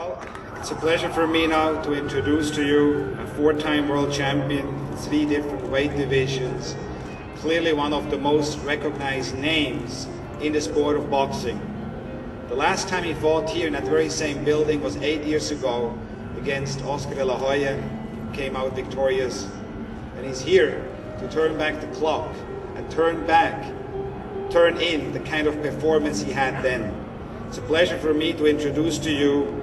Well, it's a pleasure for me now to introduce to you a four-time world champion, 3 different weight divisions, clearly one of the most recognized names in the sport of boxing. The last time he fought here in that very same building was 8 years ago against Oscar de la Hoya, came out victorious, and he's here to turn back the clock and turn in the kind of performance he had then. It's a pleasure for me to introduce to you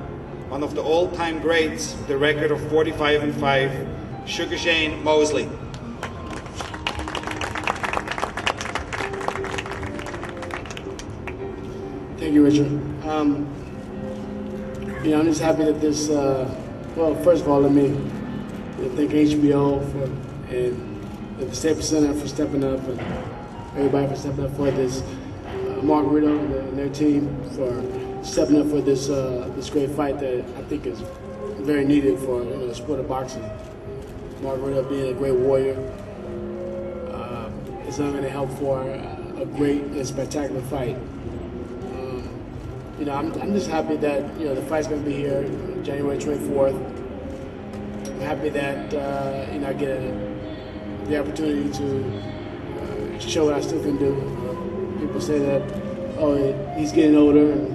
one of the all-time greats with a record of 45-5, Shane Mosley. Thank you, Richard. I'm just happy that this, well, first of all, let me thank HBO and the Staples Center for stepping up, and everybody for stepping up for this, Margarito and their team for stepping up for this this great fight that I think is very needed for the sport of boxing. Margarito being a great warrior is not going to help for a great and spectacular fight. I'm just happy that the fight's going to be here January 24th. I'm happy that I get the opportunity to show what I still can do. People say that, oh, he's getting older and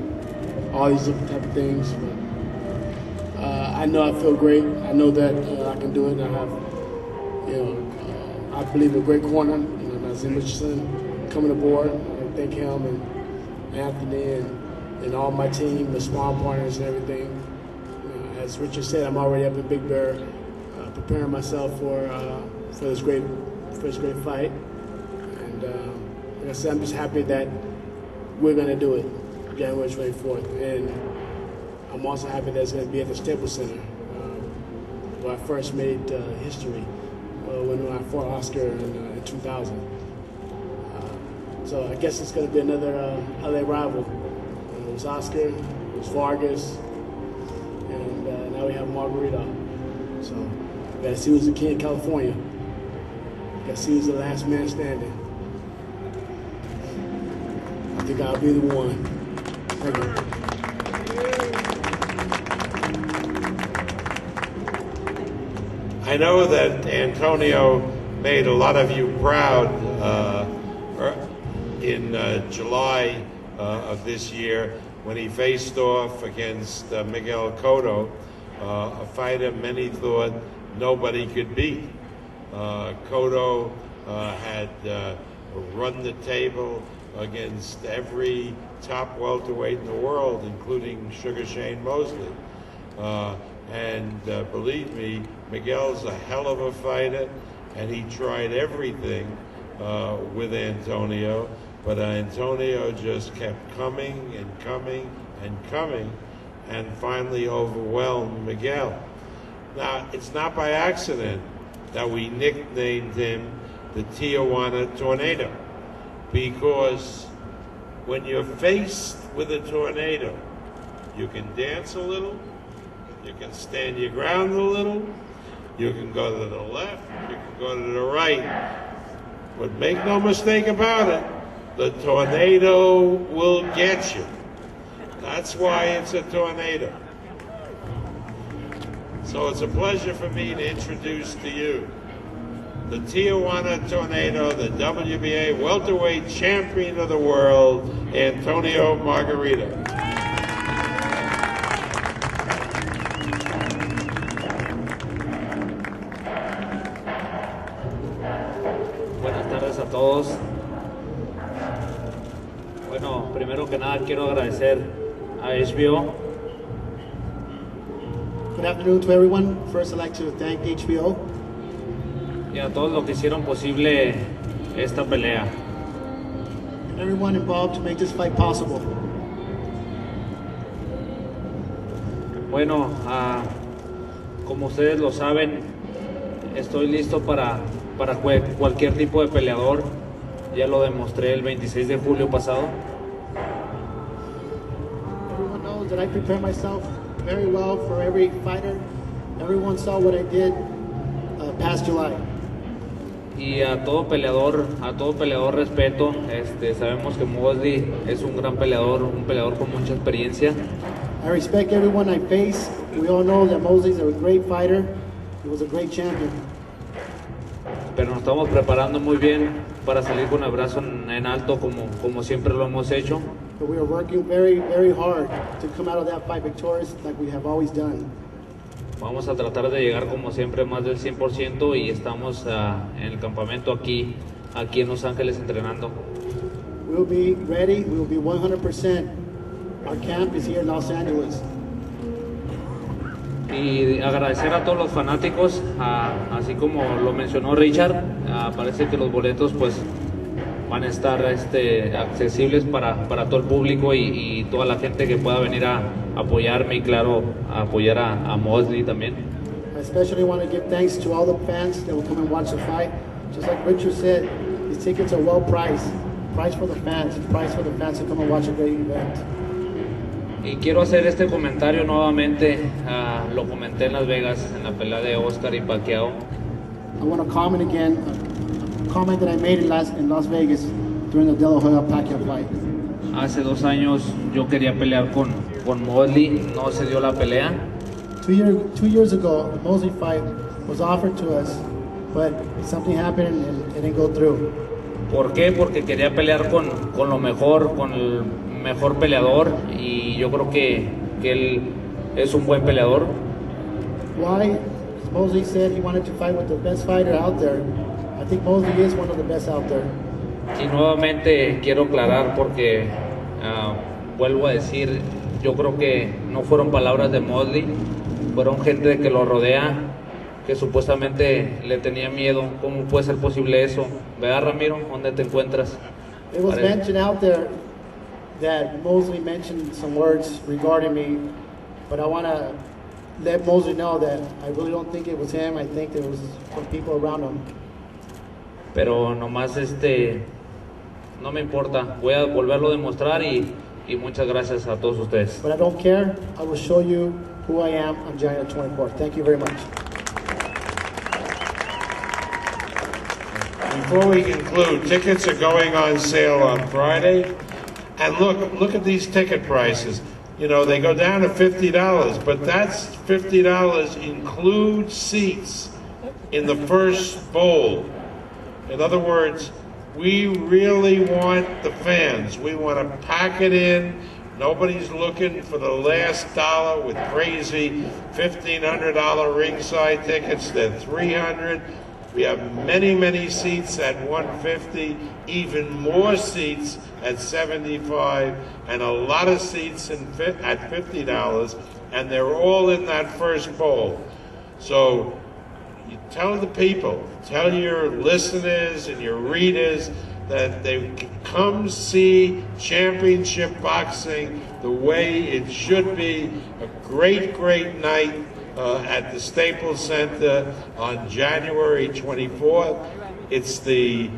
all these different type of things. But, I know I feel great. I know that I can do it. I have, I believe a great corner. Nazim Richardson coming aboard. I thank him and Anthony and all my team, the small partners and everything. As Richard said, I'm already up in Big Bear, preparing myself for this great fight. And like I said, I'm just happy that we're going to do it January 24th. And I'm also happy that it's going to be at the Staples Center, where I first made history when I fought Oscar in 2000. So I guess it's going to be another LA rival. It was Oscar, it was Vargas, and now we have Margarito. So we got to see who's the king of California. We got to see who's the last man standing. I think I'll be the one. Thank you. I know that Antonio made a lot of you proud in July of this year when he faced off against Miguel Cotto, a fighter many thought nobody could beat. Cotto had run the table against every top welterweight in the world, including Shane Mosley. And believe me, Miguel's a hell of a fighter, and he tried everything with Antonio, but Antonio just kept coming and coming and coming, and finally overwhelmed Miguel. Now, it's not by accident that we nicknamed him the Tijuana Tornado, because when you're faced with a tornado, you can dance a little, you can stand your ground a little, you can go to the left, you can go to the right, but make no mistake about it, the tornado will get you. That's why it's a tornado. So it's a pleasure for me to introduce to you the Tijuana Tornado, the WBA welterweight champion of the world, Antonio Margarito. Buenas tardes a todos. Bueno, primero que nada quiero agradecer a HBO. Good afternoon to everyone. First, I'd like to thank HBO. Y a todos los que hicieron posible esta pelea. And everyone involved to make this fight possible. Bueno, como ustedes lo saben, estoy listo para cualquier tipo de peleador. Ya lo demostré el 26 de julio pasado. Everyone knows that I prepare myself very well for every fighter. Everyone saw what I did past July. Y a todo peleador respeto. Sabemos que Mosley es un gran peleador, un peleador con mucha experiencia. I respect everyone I face. We all know that Mosley's a great fighter. He was a great champion. Pero nos estamos preparando muy bien para salir con el brazo en alto como siempre lo hemos hecho. But we are working very, very hard to come out of that fight victorious like we have always done. Vamos a tratar de llegar como siempre más del 100% y estamos en el campamento aquí en Los Ángeles entrenando. We will be ready. We will be 100%. Our camp is here in Los Angeles. Y agradecer a todos los fanáticos, así como lo mencionó Richard, parece que los boletos pues van a estar accesibles para todo el público y toda la gente que pueda venir a apoyarme y claro, a apoyar a Mosley también. I especially want to give thanks to all the fans that will come and watch the fight. Just like Richard said, these tickets are well priced. Price for the fans to come and watch a great event. Y quiero hacer este comentario nuevamente, lo comenté en Las Vegas en la pelea de Oscar y Pacquiao. I want to comment again, a comment that I made in Las Vegas during the De La Hoya Pacquiao fight. Hace 2 años yo quería pelear con Mosley, no se dio la pelea. 2 years ago, the Mosley fight was offered to us, but something happened and it didn't go through. ¿Por qué? Porque quería pelear con lo mejor, con el mejor peleador y yo creo que él es un buen peleador. Why? Mosley said he wanted to fight with the best fighter out there. I think Mosley is one of the best out there. Y nuevamente quiero aclarar porque vuelvo a decir, yo creo que no fueron palabras de Mosley, fueron gente que lo rodea, que supuestamente le tenía miedo. ¿Cómo puede ser posible eso? ¿Verdad, Ramiro? ¿Dónde te encuentras? It was mentioned out there that Mosley mentioned some words regarding me, but I want to let Mosley know that I really don't think it was him. I think it was some people around him. Pero nomás no me importa, voy a volverlo a demostrar y muchas gracias a todos ustedes. But I don't care. I will show you who I am on January 24th. Thank you very much. Before we conclude, tickets are going on sale on Friday. And look at these ticket prices. You know, they go down to $50, but that's $50 includes seats in the first bowl. In other words, we really want the fans. We want to pack it in. Nobody's looking for the last dollar with crazy $1,500 ringside tickets. They're $300. We have many, many seats at $150, even more seats at $75, and a lot of seats at $50, and they're all in that first bowl. So you tell the people, tell your listeners and your readers that they come see championship boxing the way it should be. A great, great night at the Staples Center on January 24th. It's the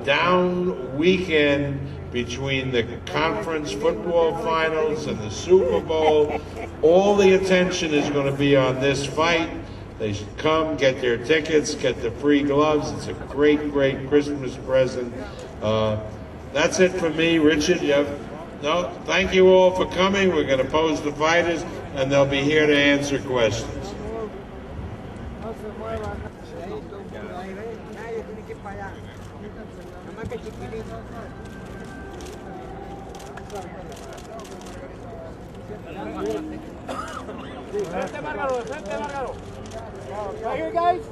down weekend between the conference football finals and the Super Bowl. All the attention is going to be on this fight. They should come, get their tickets, get the free gloves. It's a great, great Christmas present. That's it for me. Richard, you have... No, thank you all for coming. We're going to pose the fighters, and they'll be here to answer questions. Right here, guys.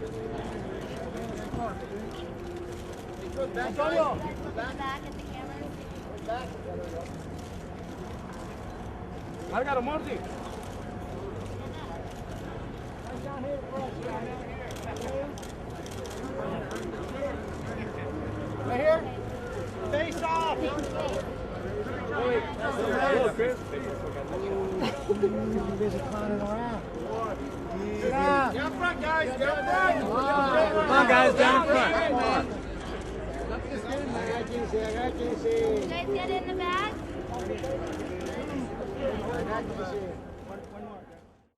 Antonio. Back at the camera. Back. Margarito-Mosley. Right here. Face off. Busy clowning around. Sit down. Down front, guys. Down front. Come on, guys. Down front. Come on. I got you. You guys get in the bag? I got you.